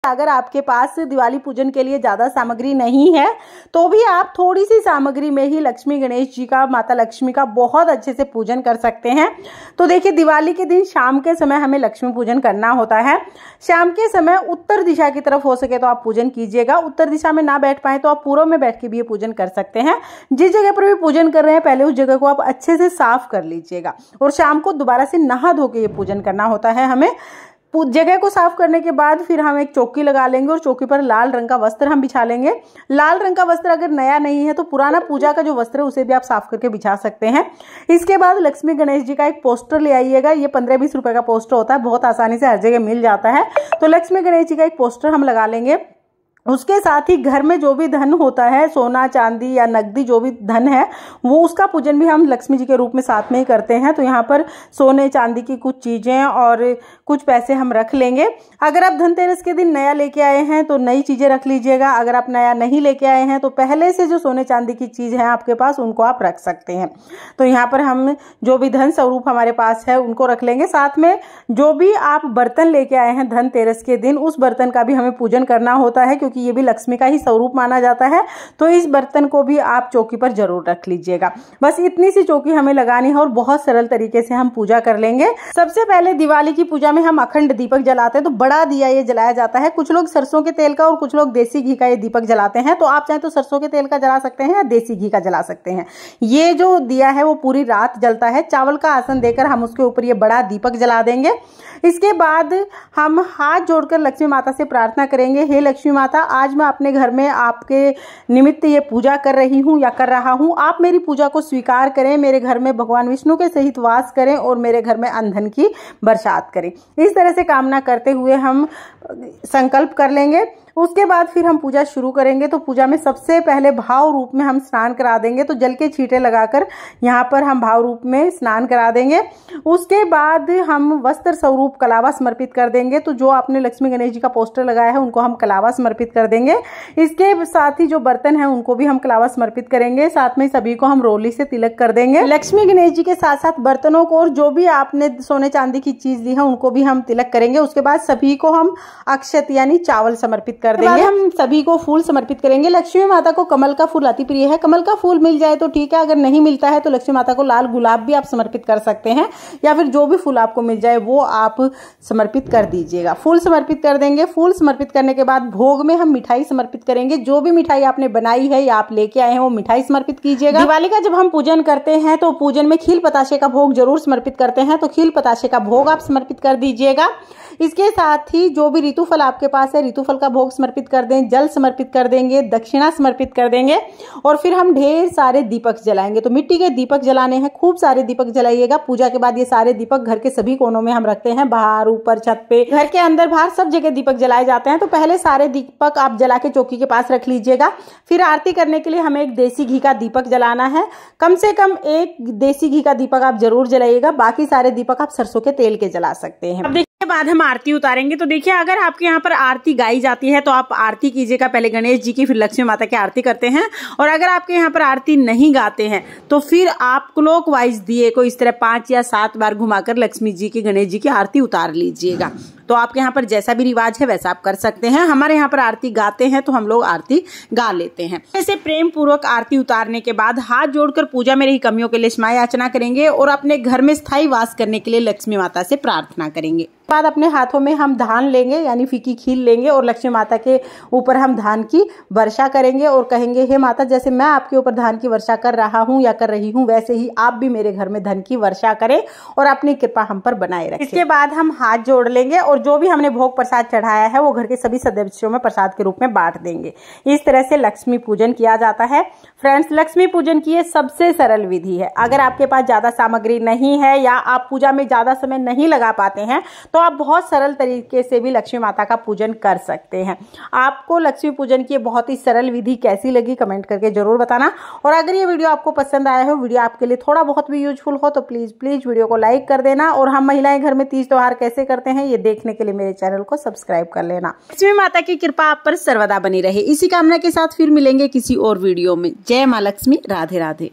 अगर आपके पास दिवाली पूजन के लिए ज्यादा सामग्री नहीं है तो भी आप थोड़ी सी सामग्री में ही लक्ष्मी गणेश जी का, माता लक्ष्मी का बहुत अच्छे से पूजन कर सकते हैं। तो देखिए, दिवाली के दिन शाम के समय हमें लक्ष्मी पूजन करना होता है। शाम के समय उत्तर दिशा की तरफ हो सके तो आप पूजन कीजिएगा। उत्तर दिशा में ना बैठ पाए तो आप पूर्व में बैठ के भी ये पूजन कर सकते हैं। जिस जगह पर भी पूजन कर रहे हैं पहले उस जगह को आप अच्छे से साफ कर लीजिएगा और शाम को दोबारा से नहा धो के ये पूजन करना होता है हमें। जगह को साफ करने के बाद फिर हम एक चौकी लगा लेंगे और चौकी पर लाल रंग का वस्त्र हम बिछा लेंगे। लाल रंग का वस्त्र अगर नया नहीं है तो पुराना पूजा का जो वस्त्र है उसे भी आप साफ करके बिछा सकते हैं। इसके बाद लक्ष्मी गणेश जी का एक पोस्टर ले आइएगा। ये 15-20 रुपए का पोस्टर होता है, बहुत आसानी से हर जगह मिल जाता है। तो लक्ष्मी गणेश जी का एक पोस्टर हम लगा लेंगे। उसके साथ ही घर में जो भी धन होता है, सोना चांदी या नकदी जो भी धन है, वो उसका पूजन भी हम लक्ष्मी जी के रूप में साथ में ही करते हैं। तो यहाँ पर सोने चांदी की कुछ चीजें और कुछ पैसे हम रख लेंगे। अगर आप धनतेरस के दिन नया लेके आए हैं तो नई चीजें रख लीजिएगा। अगर आप नया नहीं लेके आए हैं तो पहले से जो सोने चांदी की चीज है आपके पास उनको आप रख सकते हैं। तो यहाँ पर हम जो भी धन स्वरूप हमारे पास है उनको रख लेंगे। साथ में जो भी आप बर्तन लेके आए हैं धनतेरस के दिन, उस बर्तन का भी हमें पूजन करना होता है क्योंकि ये भी लक्ष्मी का ही स्वरूप माना जाता है। तो इस बर्तन को भी आप चौकी पर जरूर रख लीजिएगा। बस इतनी सी चौकी हमें लगानी है और बहुत सरल तरीके से हम पूजा कर लेंगे। सबसे पहले दिवाली की पूजा में हम अखंड दीपक जलाते हैं। तो बड़ा दिया ये जलाया जाता है। कुछ लोग सरसों के तेल का और कुछ लोग देसी घी का ये दीपक जलाते हैं। तो आप चाहे तो सरसों के तेल का जला सकते हैं या देसी घी का जला सकते हैं। ये जो दिया है वो पूरी रात जलता है। चावल का आसन देकर हम उसके ऊपर ये बड़ा दीपक जला देंगे। इसके बाद हम हाथ जोड़कर लक्ष्मी माता से प्रार्थना करेंगे, हे लक्ष्मी माता, आज मैं अपने घर में आपके निमित्त ये पूजा कर रही हूँ या कर रहा हूँ। आप मेरी पूजा को स्वीकार करें, मेरे घर में भगवान विष्णु के सहित वास करें और मेरे घर में अन्न धन की बरसात करें। इस तरह से कामना करते हुए हम संकल्प कर लेंगे। उसके बाद फिर हम पूजा शुरू करेंगे। तो पूजा में सबसे पहले भाव रूप में हम स्नान करा देंगे। तो जल के छींटे लगाकर यहाँ पर हम भाव रूप में स्नान करा देंगे। उसके बाद हम वस्त्र स्वरूप कलावा समर्पित कर देंगे। तो जो आपने लक्ष्मी गणेश जी का पोस्टर लगाया है उनको हम कलावा समर्पित कर देंगे। इसके साथ ही जो बर्तन है उनको भी हम कलावा समर्पित करेंगे। साथ में सभी को हम रोली से तिलक कर देंगे। लक्ष्मी गणेश जी के साथ साथ बर्तनों को और जो भी आपने सोने चांदी की चीज ली है उनको भी हम तिलक करेंगे। उसके बाद सभी को हम अक्षत यानी चावल समर्पित कर देंगे। हम सभी को फूल समर्पित करेंगे। लक्ष्मी माता को कमल का फूल अति प्रिय है। कमल का फूल मिल जाए तो ठीक है, अगर नहीं मिलता है तो लक्ष्मी माता को लाल गुलाब भी आप समर्पित कर सकते हैं या फिर जो भी फूल आपको मिल जाए वो आप समर्पित कर दीजिएगा। फूल समर्पित कर देंगे। फूल समर्पित करने के बाद भोग में हम मिठाई समर्पित करेंगे। जो भी मिठाई आपने बनाई है या आप लेके आए हैं वो मिठाई समर्पित कीजिएगा। दिवाली का जब हम पूजन करते हैं तो पूजन में खील बताशे का भोग जरूर समर्पित करते हैं। तो खील बताशे का भोग आप समर्पित कर दीजिएगा। इसके साथ ही जो भी ऋतुफल आपके पास है ऋतुफल का भोग समर्पित कर दें, जल समर्पित कर देंगे, दक्षिणा समर्पित कर देंगे और फिर हम ढेर सारे दीपक जलाएंगे। तो मिट्टी के दीपक जलाने हैं, खूब सारे दीपक जलाइएगा। पूजा के बाद ये सारे दीपक घर के सभी कोनों में हम रखते हैं, बाहर ऊपर छत पे, घर के अंदर बाहर सब जगह दीपक जलाए जाते हैं। तो पहले सारे दीपक आप जला के चौकी के पास रख लीजिएगा। फिर आरती करने के लिए हमें एक देसी घी का दीपक जलाना है। कम से कम एक देसी घी का दीपक आप जरूर जलाइएगा। बाकी सारे दीपक आप सरसों के तेल के जला सकते हैं। अब देखिए, बाद हम आरती उतारेंगे। तो देखिए, अगर आपके यहाँ पर आरती गाई जाती है तो आप आरती कीजिएगा। पहले गणेश जी की फिर लक्ष्मी माता की आरती करते हैं। और अगर आपके यहाँ पर आरती नहीं गाते हैं तो फिर आप क्लॉकवाइज दिए को इस तरह 5 या 7 बार घुमाकर लक्ष्मी जी की, गणेश जी की आरती उतार लीजिएगा। तो आपके यहाँ पर जैसा भी रिवाज है वैसा आप कर सकते हैं। हमारे यहाँ पर आरती गाते हैं तो हम लोग आरती गा लेते हैं। ऐसे प्रेम पूर्वक आरती उतारने के बाद हाथ जोड़कर पूजा में रही कमियों के लिए क्षमा याचना करेंगे और अपने घर में स्थायी वास करने के लिए लक्ष्मी माता से प्रार्थना करेंगे। बाद अपने हाथों में हम धान लेंगे यानी फीकी खील लेंगे और लक्ष्मी माता के ऊपर हम धान की वर्षा करेंगे और कहेंगे, हे माता, जैसे मैं आपके ऊपर धान की वर्षा कर रहा हूँ या कर रही हूँ वैसे ही आप भी मेरे घर में धन की वर्षा करें और अपनी कृपा हम पर बनाए रखें। इसके बाद हम हाथ जोड़ लेंगे और जो भी हमने भोग प्रसाद चढ़ाया है वो घर के सभी सदस्यों में प्रसाद के रूप में बांट देंगे। इस तरह से लक्ष्मी पूजन किया जाता है। फ्रेंड्स, लक्ष्मी पूजन की ये सबसे सरल विधि है। अगर आपके पास ज्यादा सामग्री नहीं है या आप पूजा में ज्यादा समय नहीं लगा पाते हैं तो आप बहुत सरल तरीके से भी लक्ष्मी माता का पूजन कर सकते हैं। आपको लक्ष्मी पूजन की बहुत ही सरल विधि कैसी लगी कमेंट करके जरूर बताना। और अगर ये वीडियो आपको पसंद आया हो, वीडियो आपके लिए थोड़ा बहुत भी यूजफुल हो तो प्लीज वीडियो को लाइक कर देना। और हम महिलाएं घर में तीज त्योहार कैसे करते हैं ये देखने के लिए मेरे चैनल को सब्सक्राइब कर लेना। लक्ष्मी माता की कृपा आप पर सर्वदा बनी रहे। इसी कामना के साथ फिर मिलेंगे किसी और वीडियो में। जय मां लक्ष्मी। राधे राधे।